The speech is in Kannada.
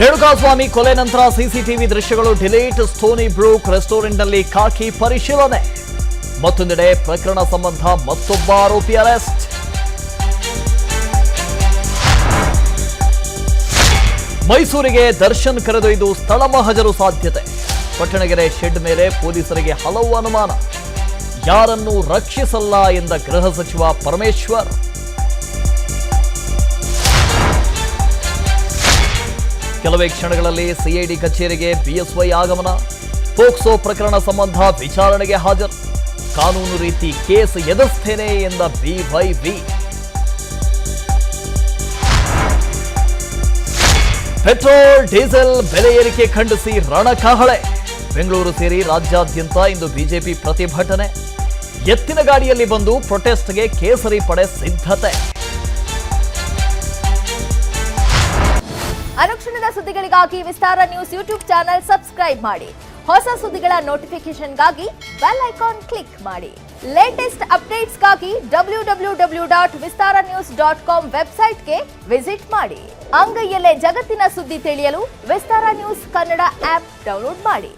ರೇಣುಕಾಸ್ವಾಮಿ ಕೊಲೆ ನಂತರ ಸಿಸಿಟಿವಿ ದೃಶ್ಯಗಳು ಡಿಲೀಟ್. ಸ್ಟೋನಿ ಬ್ರೂಕ್ ರೆಸ್ಟೋರೆಂಟ್ನಲ್ಲಿ ಖಾಕಿ ಪರಿಶೀಲನೆ. ಮತ್ತೊಂದೆಡೆ ಪ್ರಕರಣ ಸಂಬಂಧ ಮತ್ತೊಬ್ಬ ಆರೋಪಿ ಅರೆಸ್ಟ್. ಮೈಸೂರಿಗೆ ದರ್ಶನ್ ಕರೆದೊಯ್ದು ಸ್ಥಳ ಮಹಜರು ಸಾಧ್ಯತೆ. ಪಟ್ಟಣಗೆರೆ ಶೆಡ್ ಮೇಲೆ ಪೊಲೀಸರಿಗೆ ಹಲವು ಅನುಮಾನ. ಯಾರನ್ನೂ ರಕ್ಷಿಸಲ್ಲ ಎಂದ ಗೃಹ ಸಚಿವ ಪರಮೇಶ್ವರ್. ಕೆಲವೇ ಕ್ಷಣಗಳಲ್ಲಿ ಸಿಐಡಿ ಕಚೇರಿಗೆ ಬಿಎಸ್ವೈ ಆಗಮನ. ಪೋಕ್ಸೋ ಪ್ರಕರಣ ಸಂಬಂಧ ವಿಚಾರಣೆಗೆ ಹಾಜರು. ಕಾನೂನು ರೀತಿ ಕೇಸ್ ಎದುರಿಸ್ತೇನೆ ಎಂದ ಬಿವೈವಿ. ಪೆಟ್ರೋಲ್ ಡೀಸೆಲ್ ಬೆಲೆ ಏರಿಕೆ ಖಂಡಿಸಿ ರಣಕಹಳೆ. ಬೆಂಗಳೂರು ಸೇರಿ ರಾಜ್ಯಾದ್ಯಂತ ಇಂದು ಬಿಜೆಪಿ ಪ್ರತಿಭಟನೆ. ಎತ್ತಿನ ಗಾಡಿಯಲ್ಲಿ ಬಂದು ಪ್ರೊಟೆಸ್ಟ್ಗೆ ಕೇಸರಿ ಪಡೆ ಸಿದ್ಧತೆ. ಅನುಕ್ಷಣದ ಸುದ್ದಿಗಳಿಗಾಗಿ ವಿಸ್ತಾರ ನ್ಯೂಸ್ ಯೂಟ್ಯೂಬ್ ಚಾನೆಲ್ ಸಬ್ಸ್ಕ್ರೈಬ್ ಮಾಡಿ. ಹೊಸ ಸುದ್ದಿಗಳ ನೋಟಿಫಿಕೇಶನ್ಗಾಗಿ ಬೆಲ್ ಐಕಾನ್ ಕ್ಲಿಕ್ ಮಾಡಿ. ಲೇಟೆಸ್ಟ್ ಅಪ್ಡೇಟ್ಸ್ಗಾಗಿ www.vistaranews.com ವೆಬ್ಸೈಟ್ಗೆ ವಿಸಿಟ್ ಮಾಡಿ. ಅಂಗೈಯಲ್ಲೇ ಜಗತ್ತಿನ ಸುದ್ದಿ ತಿಳಿಯಲು ವಿಸ್ತಾರ ನ್ಯೂಸ್ ಕನ್ನಡ ಆಪ್ ಡೌನ್ಲೋಡ್ ಮಾಡಿ.